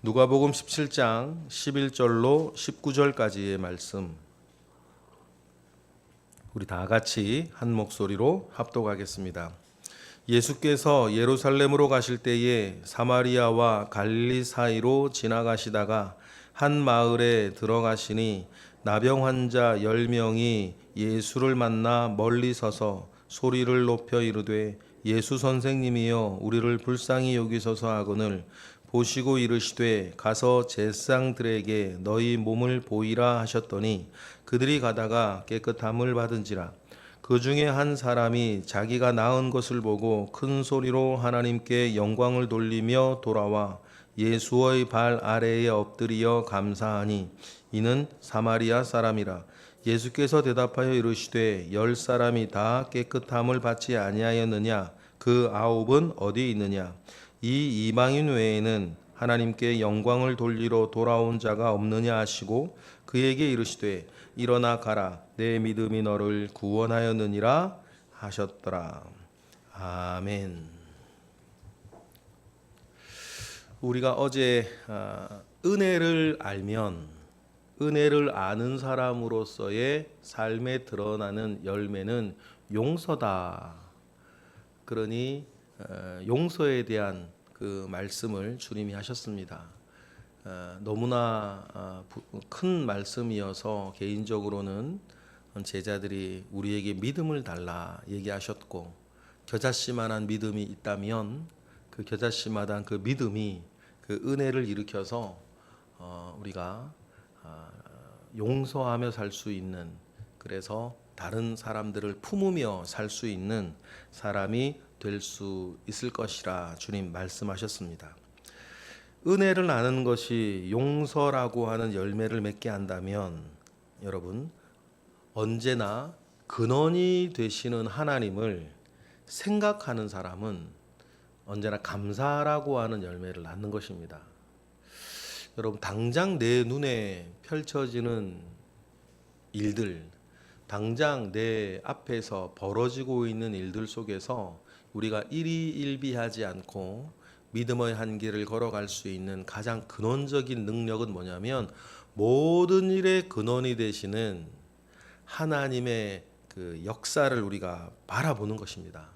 누가복음 17장 11절로 19절까지의 말씀, 우리 다 같이 한 목소리로 합독하겠습니다. 예수께서 예루살렘으로 가실 때에 사마리아와 갈릴리 사이로 지나가시다가 한 마을에 들어가시니 나병 환자 10명이 예수를 만나 멀리 서서 소리를 높여 이르되 예수 선생님이여 우리를 불쌍히 여기소서 하거늘 보시고 이르시되 가서 제사장들에게 너희 몸을 보이라 하셨더니 그들이 가다가 깨끗함을 받은지라. 그 중에 한 사람이 자기가 나은 것을 보고 큰 소리로 하나님께 영광을 돌리며 돌아와 예수의 발 아래에 엎드리어 감사하니 이는 사마리아 사람이라. 예수께서 대답하여 이르시되 10사람이 다 깨끗함을 받지 아니하였느냐? 그 9은 어디 있느냐? 이 이방인 외에는 하나님께 영광을 돌리러 돌아온 자가 없느냐 하시고 그에게 이르시되 일어나 가라 내 믿음이 너를 구원하였느니라 하셨더라. 아멘. 우리가 어제 은혜를 알면 은혜를 아는 사람으로서의 삶에 드러나는 열매는 용서다. 그러니 용서에 대한 그 말씀을 주님이 하셨습니다. 너무나 큰 말씀이어서 개인적으로는 제자들이 우리에게 믿음을 달라 얘기하셨고, 겨자씨만한 믿음이 있다면 그 겨자씨마다 그 믿음이 그 은혜를 일으켜서 우리가 용서하며 살 수 있는, 그래서 다른 사람들을 품으며 살 수 있는 사람이 될 수 있을 것이라 주님 말씀하셨습니다. 은혜를 아는 것이 용서라고 하는 열매를 맺게 한다면 여러분, 언제나 근원이 되시는 하나님을 생각하는 사람은 언제나 감사라고 하는 열매를 낳는 것입니다. 여러분, 당장 내 눈에 펼쳐지는 일들, 당장 내 앞에서 벌어지고 있는 일들 속에서 우리가 일희일비하지 않고 믿음의 한길을 걸어갈 수 있는 가장 근원적인 능력은 뭐냐면, 모든 일의 근원이 되시는 하나님의 그 역사를 우리가 바라보는 것입니다.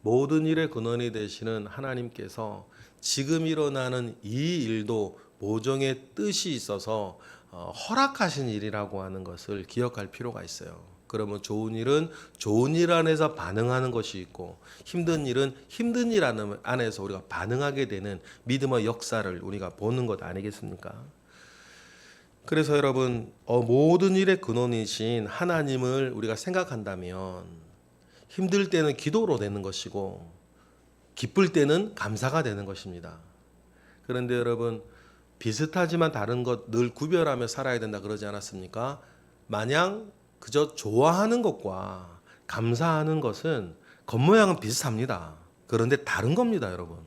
모든 일의 근원이 되시는 하나님께서 지금 일어나는 이 일도 모종의 뜻이 있어서 허락하신 일이라고 하는 것을 기억할 필요가 있어요. 그러면 좋은 일은 좋은 일 안에서 반응하는 것이 있고, 힘든 일은 힘든 일 안에서 우리가 반응하게 되는 믿음의 역사를 우리가 보는 것 아니겠습니까? 그래서 여러분, 모든 일의 근원이신 하나님을 우리가 생각한다면 힘들 때는 기도로 되는 것이고 기쁠 때는 감사가 되는 것입니다. 그런데 여러분, 비슷하지만 다른 것 늘 구별하며 살아야 된다 그러지 않았습니까? 마냥 그저 좋아하는 것과 감사하는 것은 겉모양은 비슷합니다. 그런데 다른 겁니다, 여러분.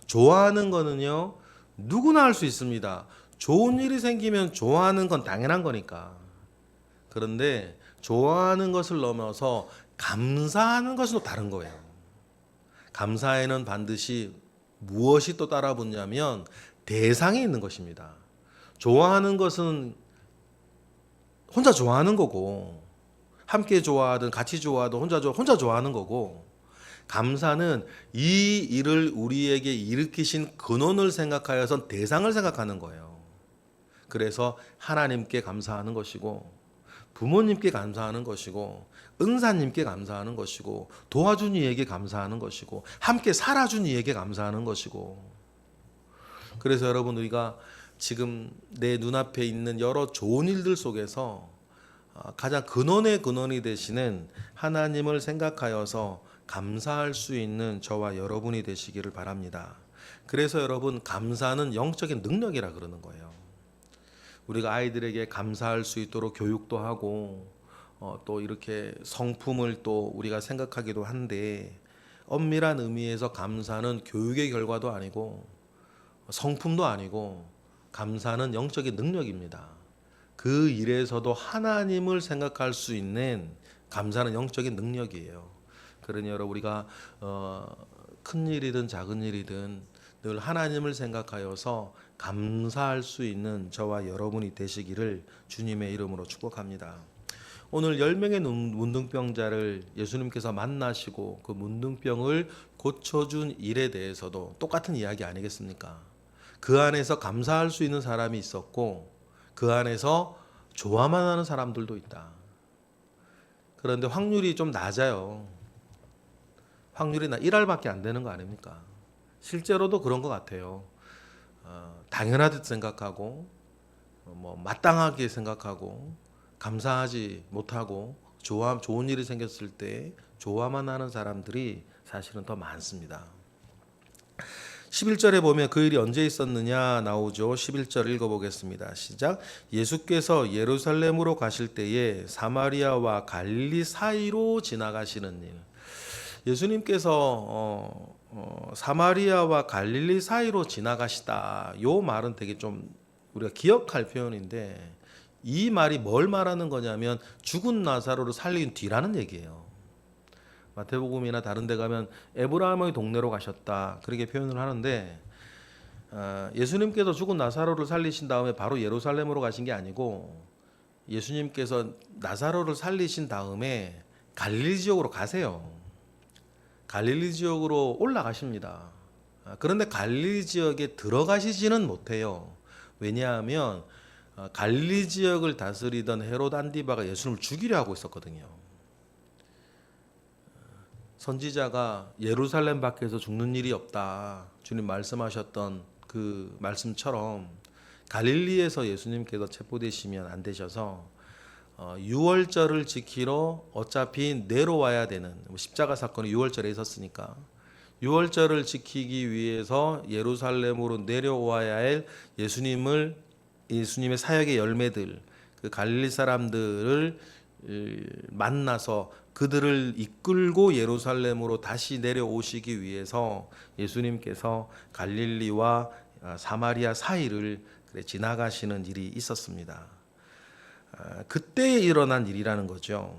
좋아하는 거는요, 누구나 할 수 있습니다. 좋은 일이 생기면 좋아하는 건 당연한 거니까. 그런데 좋아하는 것을 넘어서 감사하는 것은 또 다른 거예요. 감사에는 반드시 무엇이 또 따라붙냐면 대상이 있는 것입니다. 좋아하는 것은 혼자 좋아하는 거고, 함께 좋아하든 같이 좋아하든 혼자 좋아하는 거고, 감사는 이 일을 우리에게 일으키신 근원을 생각하여서 대상을 생각하는 거예요. 그래서 하나님께 감사하는 것이고, 부모님께 감사하는 것이고, 은사님께 감사하는 것이고, 도와준 이에게 감사하는 것이고, 함께 살아준 이에게 감사하는 것이고. 그래서 여러분, 우리가 지금 내 눈앞에 있는 여러 좋은 일들 속에서 가장 근원의 근원이 되시는 하나님을 생각하여서 감사할 수 있는 저와 여러분이 되시기를 바랍니다. 그래서 여러분, 감사는 영적인 능력이라 그러는 거예요. 우리가 아이들에게 감사할 수 있도록 교육도 하고 또 이렇게 성품을 또 우리가 생각하기도 한데, 엄밀한 의미에서 감사는 교육의 결과도 아니고 성품도 아니고 감사는 영적인 능력입니다. 그 일에서도 하나님을 생각할 수 있는 감사는 영적인 능력이에요. 그러니 여러분, 우리가 큰 일이든 작은 일이든 늘 하나님을 생각하여서 감사할 수 있는 저와 여러분이 되시기를 주님의 이름으로 축복합니다. 오늘 10명의 문둥병자를 예수님께서 만나시고 그 문둥병을 고쳐준 일에 대해서도 똑같은 이야기 아니겠습니까? 그 안에서 감사할 수 있는 사람이 있었고 그 안에서 좋아만 하는 사람들도 있다. 그런데 확률이 좀 낮아요. 확률이 1할밖에 안 되는 거 아닙니까? 실제로도 그런 것 같아요. 당연하듯 생각하고 마땅하게 생각하고 감사하지 못하고 좋은 일이 생겼을 때 좋아만 하는 사람들이 사실은 더 많습니다. 11절에 보면 그 일이 언제 있었느냐 나오죠. 11절 읽어보겠습니다. 시작. 예수께서 예루살렘으로 가실 때에 사마리아와 갈릴리 사이로 지나가시는 일. 예수님께서 사마리아와 갈릴리 사이로 지나가시다. 요 말은 되게 좀 우리가 기억할 표현인데 이 말이 뭘 말하는 거냐면 죽은 나사로를 살린 뒤라는 얘기예요. 마태복음이나 다른 데 가면 에브라임의 동네로 가셨다 그렇게 표현을 하는데 예수님께서 죽은 나사로를 살리신 다음에 바로 예루살렘으로 가신 게 아니고 예수님께서 나사로를 살리신 다음에 갈릴리 지역으로 가세요. 갈릴리 지역으로 올라가십니다. 그런데 갈릴리 지역에 들어가시지는 못해요. 왜냐하면 갈릴리 지역을 다스리던 헤롯 안디바가 예수님을 죽이려 하고 있었거든요. 선지자가 예루살렘 밖에서 죽는 일이 없다. 주님 말씀하셨던 그 말씀처럼 갈릴리에서 예수님께서 체포되시면 안 되셔서 유월절을 지키러 어차피 내려와야 되는 십자가 사건이 유월절에 있었으니까 유월절을 지키기 위해서 예루살렘으로 내려와야 할 예수님의 사역의 열매들 그 갈릴리 사람들을 만나서 그들을 이끌고 예루살렘으로 다시 내려오시기 위해서 예수님께서 갈릴리와 사마리아 사이를 지나가시는 일이 있었습니다. 그때 일어난 일이라는 거죠.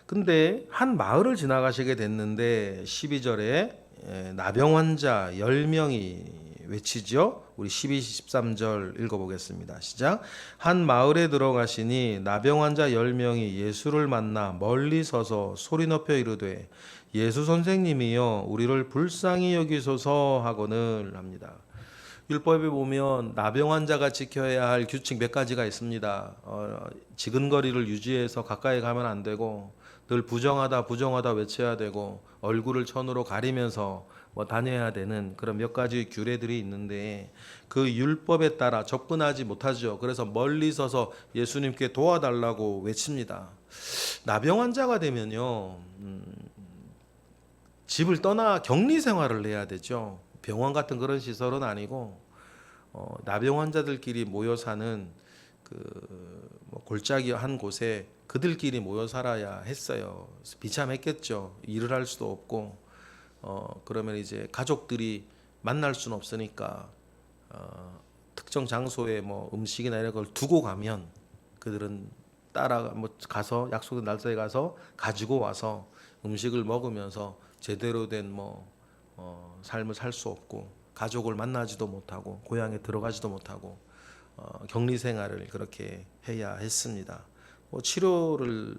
근데 한 마을을 지나가시게 됐는데 12절에 나병 환자 10명이 외치죠. 우리 12, 13절 읽어보겠습니다. 시작. 한 마을에 들어가시니 나병 환자 10명이 예수를 만나 멀리 서서 소리 높여 이르되 예수 선생님이여 우리를 불쌍히 여기소서 하거늘 합니다. 율법에 보면 나병 환자가 지켜야 할 규칙 몇 가지가 있습니다. 지근거리를 유지해서 가까이 가면 안 되고 늘 부정하다 외쳐야 되고 얼굴을 천으로 가리면서 다녀야 되는 그런 몇 가지 규례들이 있는데 그 율법에 따라 접근하지 못하죠. 그래서 멀리 서서 예수님께 도와달라고 외칩니다. 나병 환자가 되면요 집을 떠나 격리 생활을 해야 되죠. 병원 같은 그런 시설은 아니고 나병 환자들끼리 모여 사는 골짜기 한 곳에 그들끼리 모여 살아야 했어요. 비참했겠죠. 일을 할 수도 없고 그러면 이제 가족들이 만날 수는 없으니까 특정 장소에 음식이나 이런 걸 두고 가면 그들은 가서 약속된 날짜에 가서 가지고 와서 음식을 먹으면서 제대로 된 삶을 살 수 없고 가족을 만나지도 못하고 고향에 들어가지도 못하고 격리 생활을 그렇게 해야 했습니다. 치료를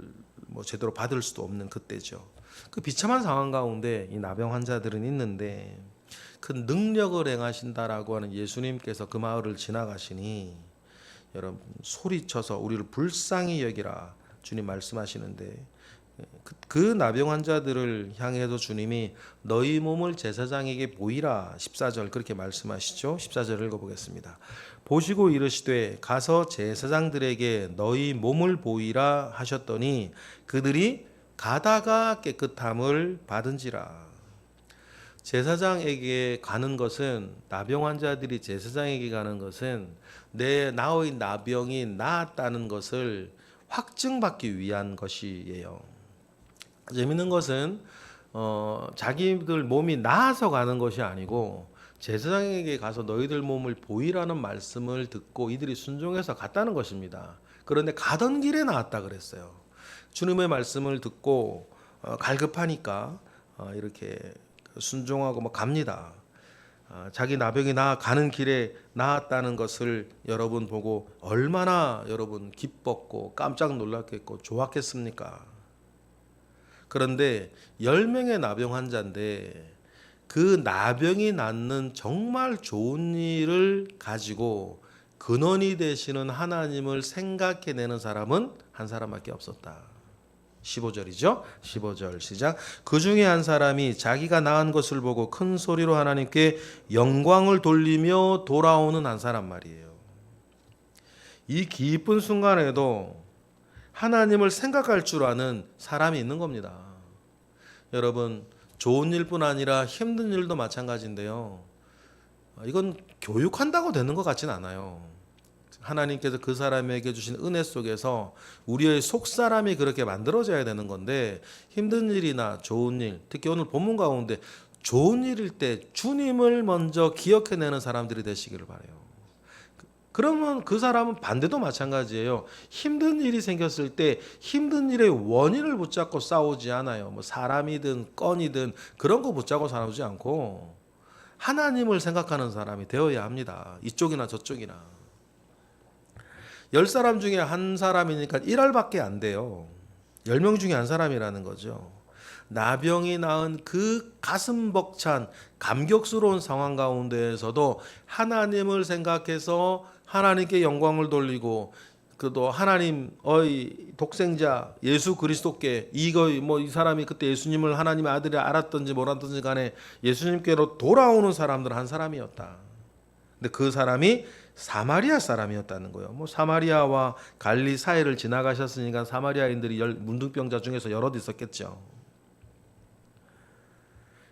제대로 받을 수도 없는 그때죠. 그 비참한 상황 가운데 이 나병 환자들은 있는데 그 능력을 행하신다라고 하는 예수님께서 그 마을을 지나가시니 여러분 소리쳐서 우리를 불쌍히 여기라 주님 말씀하시는데 그 나병 환자들을 향해서 주님이 너희 몸을 제사장에게 보이라 14절 그렇게 말씀하시죠. 14절 읽어보겠습니다. 보시고 이르시되 가서 제사장들에게 너희 몸을 보이라 하셨더니 그들이 가다가 깨끗함을 받은지라. 제사장에게 가는 것은 나병 환자들이 제사장에게 가는 것은 나의 나병이 나았다는 것을 확증받기 위한 것이에요. 재밌는 것은 자기들 몸이 나아서 가는 것이 아니고 제사장에게 가서 너희들 몸을 보이라는 말씀을 듣고 이들이 순종해서 갔다는 것입니다. 그런데 가던 길에 나았다 그랬어요. 주님의 말씀을 듣고 갈급하니까 이렇게 순종하고 갑니다. 자기 나병이 가는 길에 나았다는 것을 여러분 보고 얼마나 여러분 기뻤고 깜짝 놀랐겠고 좋았겠습니까? 그런데 10명의 나병 환자인데 그 나병이 낫는 정말 좋은 일을 가지고 근원이 되시는 하나님을 생각해내는 사람은 한 사람밖에 없었다. 15절이죠. 15절 시작. 그 중에 한 사람이 자기가 나은 것을 보고 큰 소리로 하나님께 영광을 돌리며 돌아오는 한 사람 말이에요. 이 기쁜 순간에도 하나님을 생각할 줄 아는 사람이 있는 겁니다. 여러분, 좋은 일뿐 아니라 힘든 일도 마찬가지인데요. 이건 교육한다고 되는 것 같진 않아요. 하나님께서 그 사람에게 주신 은혜 속에서 우리의 속사람이 그렇게 만들어져야 되는 건데, 힘든 일이나 좋은 일, 특히 오늘 본문 가운데 좋은 일일 때 주님을 먼저 기억해내는 사람들이 되시기를 바라요. 그러면 그 사람은 반대도 마찬가지예요. 힘든 일이 생겼을 때 힘든 일의 원인을 붙잡고 싸우지 않아요. 뭐 사람이든 건이든 그런 거 붙잡고 싸우지 않고 하나님을 생각하는 사람이 되어야 합니다. 이쪽이나 저쪽이나. 10사람 중에 한 사람이니까 1알밖에 안 돼요. 10명 중에 한 사람이라는 거죠. 나병이 나은 그 가슴 벅찬 감격스러운 상황 가운데에서도 하나님을 생각해서 하나님께 영광을 돌리고, 그도 하나님의 독생자 예수 그리스도께, 이거 뭐 이 사람이 그때 예수님을 하나님의 아들이 알았든지 몰랐든지 간에 예수님께로 돌아오는 사람들 한 사람이었다. 근데 그 사람이 사마리아 사람이었다는 거예요. 뭐 사마리아와 갈리 사이를 지나가셨으니까 사마리아인들이 문둥병자 중에서 여럿 있었겠죠.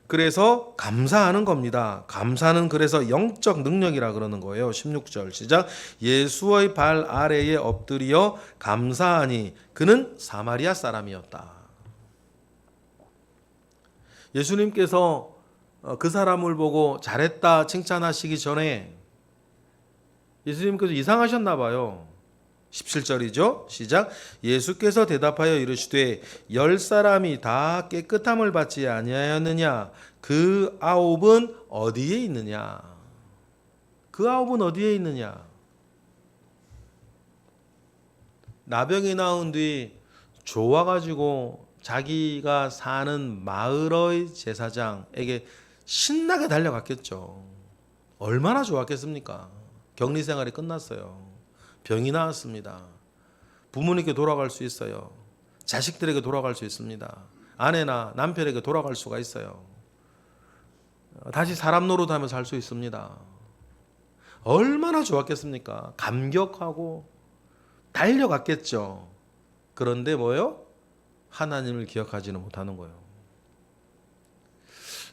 그래서 감사하는 겁니다. 감사는 그래서 영적 능력이라 그러는 거예요. 16절 시작. 예수의 발 아래에 엎드려 감사하니 그는 사마리아 사람이었다. 예수님께서 그 사람을 보고 잘했다 칭찬하시기 전에 예수님께서 이상하셨나 봐요. 17절이죠. 시작. 예수께서 대답하여 이르시되 10사람이 다 깨끗함을 받지 아니하였느냐? 그 9은 어디에 있느냐? 그 9은 어디에 있느냐? 나병이 나은 뒤 좋아가지고 자기가 사는 마을의 제사장에게 신나게 달려갔겠죠. 얼마나 좋았겠습니까? 격리 생활이 끝났어요. 병이 나았습니다. 부모님께 돌아갈 수 있어요. 자식들에게 돌아갈 수 있습니다. 아내나 남편에게 돌아갈 수가 있어요. 다시 사람 노릇하며 살 수 있습니다. 얼마나 좋았겠습니까? 감격하고 달려갔겠죠. 그런데 뭐요? 하나님을 기억하지는 못하는 거예요.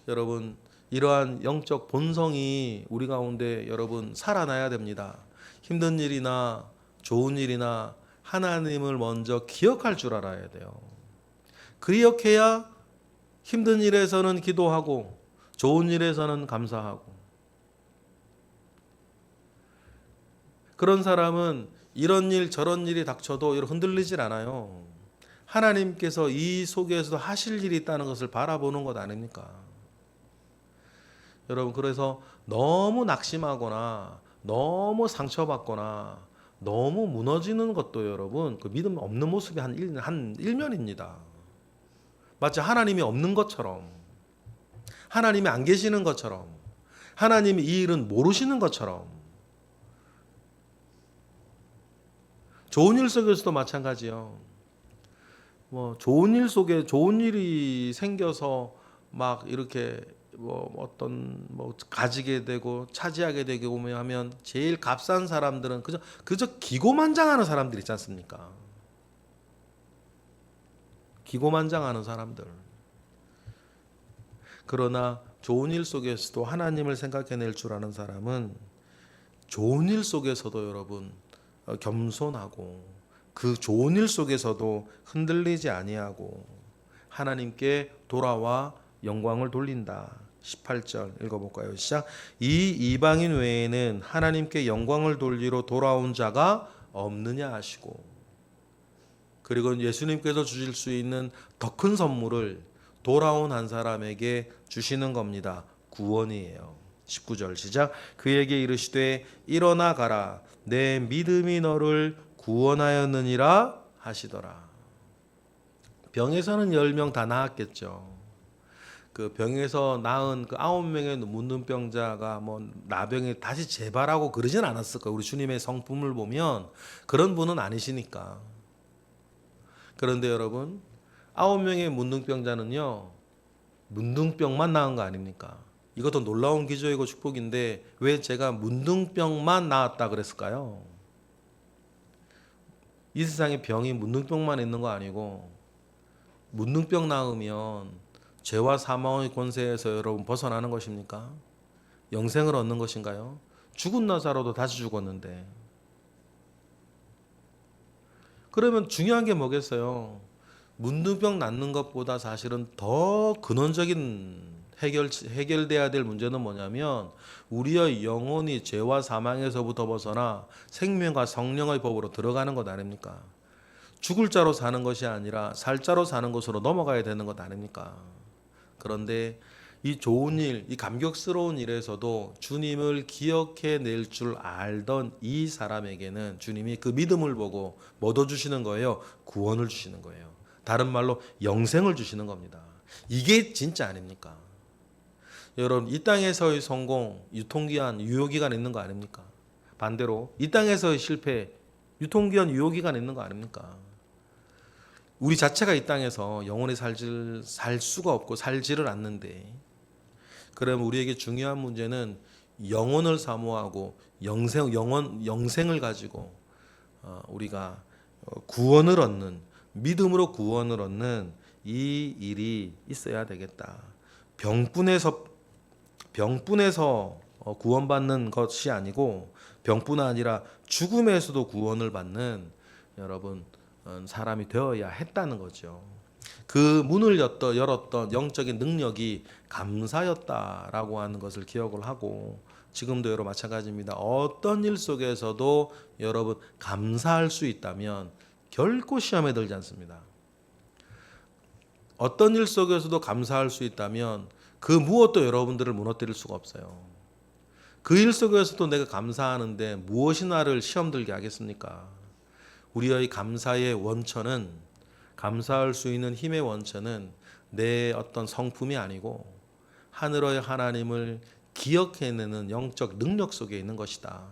여러분, 이러한 영적 본성이 우리 가운데 여러분 살아나야 됩니다. 힘든 일이나 좋은 일이나 하나님을 먼저 기억할 줄 알아야 돼요. 기억해야 힘든 일에서는 기도하고 좋은 일에서는 감사하고. 그런 사람은 이런 일 저런 일이 닥쳐도 흔들리질 않아요. 하나님께서 이 속에서도 하실 일이 있다는 것을 바라보는 것 아닙니까? 여러분, 그래서 너무 낙심하거나 너무 상처받거나 너무 무너지는 것도 여러분 그 믿음 없는 모습이 한 일면입니다. 마치 하나님이 없는 것처럼, 하나님이 안 계시는 것처럼, 하나님이 이 일은 모르시는 것처럼. 좋은 일 속에서도 마찬가지요. 뭐 좋은 일 속에 좋은 일이 생겨서 막 이렇게 어떤 가지게 되고 차지하게 되고 하면 제일 값싼 사람들은 그저 기고만장하는 사람들 있지 않습니까? 기고만장하는 사람들. 그러나 좋은 일 속에서도 하나님을 생각해낼 줄 아는 사람은 좋은 일 속에서도 여러분 겸손하고 그 좋은 일 속에서도 흔들리지 아니하고 하나님께 돌아와 영광을 돌린다. 18절 읽어볼까요? 시작. 이 이방인 외에는 하나님께 영광을 돌리러 돌아온 자가 없느냐 하시고, 그리고 예수님께서 주실 수 있는 더 큰 선물을 돌아온 한 사람에게 주시는 겁니다. 구원이에요. 19절 시작. 그에게 이르시되 일어나 가라 내 믿음이 너를 구원하였느니라 하시더라. 병에서는 10명 다 나았겠죠. 그 병에서 나은 그 9명의 문둥병자가 뭐 나병에 다시 재발하고 그러진 않았을 거예요. 우리 주님의 성품을 보면 그런 분은 아니시니까. 그런데 여러분 9명의 문둥병자는요 문둥병만 나은 거 아닙니까? 이것도 놀라운 기적이고 축복인데 왜 제가 문둥병만 나았다 그랬을까요? 이 세상에 병이 문둥병만 있는 거 아니고 문둥병 나으면 죄와 사망의 권세에서 여러분 벗어나는 것입니까? 영생을 얻는 것인가요? 죽은 나사로도 다시 죽었는데. 그러면 중요한 게 뭐겠어요? 문둥병 낫는 것보다 사실은 더 근원적인 해결돼야 될 문제는 뭐냐면 우리의 영혼이 죄와 사망에서부터 벗어나 생명과 성령의 법으로 들어가는 것 아닙니까? 죽을 자로 사는 것이 아니라 살 자로 사는 것으로 넘어가야 되는 것 아닙니까? 그런데 이 좋은 일, 이 감격스러운 일에서도 주님을 기억해 낼 줄 알던 이 사람에게는 주님이 그 믿음을 보고 뭐 얻어주시는 거예요? 구원을 주시는 거예요. 다른 말로 영생을 주시는 겁니다. 이게 진짜 아닙니까? 여러분 이 땅에서의 성공, 유통기한, 유효기간 있는 거 아닙니까? 반대로 이 땅에서의 실패, 유통기한, 유효기간 있는 거 아닙니까? 우리 자체가 이 땅에서 영원히 살 수가 없고 살지를 않는데 그럼 우리에게 중요한 문제는 영혼을 사모하고 영생을 가지고 우리가 구원을 얻는 믿음으로 구원을 얻는 이 일이 있어야 되겠다. 병뿐에서 구원받는 것이 아니고 병뿐 아니라 죽음에서도 구원을 받는 여러분 사람이 되어야 했다는 거죠. 그 문을 열었던 영적인 능력이 감사였다라고 하는 것을 기억을 하고 지금도 여러분 마찬가지입니다. 어떤 일 속에서도 여러분 감사할 수 있다면 결코 시험에 들지 않습니다. 어떤 일 속에서도 감사할 수 있다면 그 무엇도 여러분들을 무너뜨릴 수가 없어요. 그 일 속에서도 내가 감사하는데 무엇이 나를 시험 들게 하겠습니까? 우리의 감사의 원천은 감사할 수 있는 힘의 원천은 내 어떤 성품이 아니고 하늘의 하나님을 기억해내는 영적 능력 속에 있는 것이다.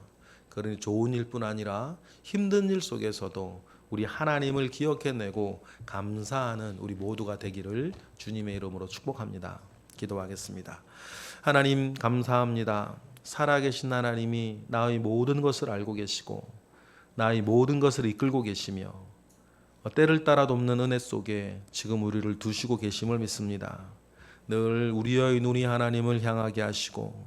그러니 좋은 일뿐 아니라 힘든 일 속에서도 우리 하나님을 기억해내고 감사하는 우리 모두가 되기를 주님의 이름으로 축복합니다. 기도하겠습니다. 하나님 감사합니다. 살아계신 하나님이 나의 모든 것을 알고 계시고 나의 모든 것을 이끌고 계시며 때를 따라 돕는 은혜 속에 지금 우리를 두시고 계심을 믿습니다. 늘 우리의 눈이 하나님을 향하게 하시고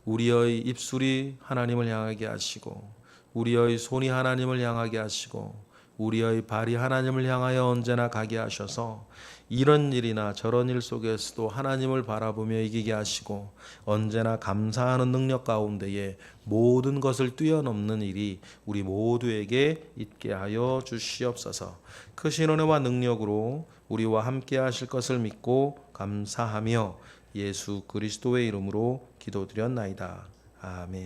우리의 입술이 하나님을 향하게 하시고 우리의 손이 하나님을 향하게 하시고 우리의 발이 하나님을 향하여 언제나 가게 하셔서 이런 일이나 저런 일 속에서도 하나님을 바라보며 이기게 하시고 언제나 감사하는 능력 가운데에 모든 것을 뛰어넘는 일이 우리 모두에게 있게 하여 주시옵소서. 크신 은혜와 능력으로 우리와 함께 하실 것을 믿고 감사하며 예수 그리스도의 이름으로 기도드렸나이다. 아멘.